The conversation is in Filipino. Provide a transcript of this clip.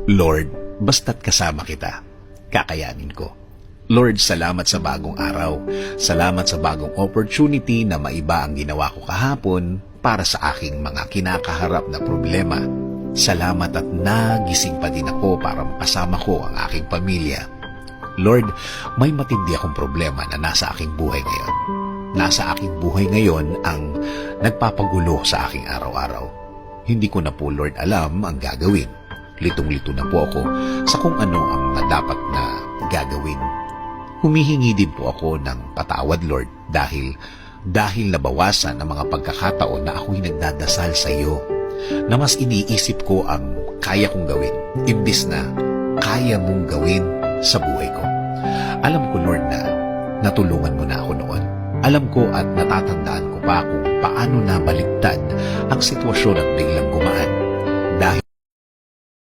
Lord, basta't kasama kita, kakayanin ko. Lord, salamat sa bagong araw. Salamat sa bagong opportunity na maiba ang ginawa ko kahapon para sa aking mga kinakaharap na problema. Salamat at nagising pa din ako para makasama ko ang aking pamilya. Lord, may matindi akong problema na nasa aking buhay ngayon. Nasa aking buhay ngayon ang nagpapagulo sa aking araw-araw. Hindi ko na po, Lord, alam ang gagawin. Litong-lito na po ako sa kung ano ang dapat na gagawin. Humihingi din po ako ng patawad, Lord, dahil nabawasan ang mga pagkakataon na ako'y nagdadasal sa iyo, na mas iniisip ko ang kaya kong gawin, imbis na kaya mong gawin sa buhay ko. Alam ko, Lord, na natulungan mo na ako noon. Alam ko at natatandaan ko pa kung paano nabaliktad ang sitwasyon at biglang gumaan.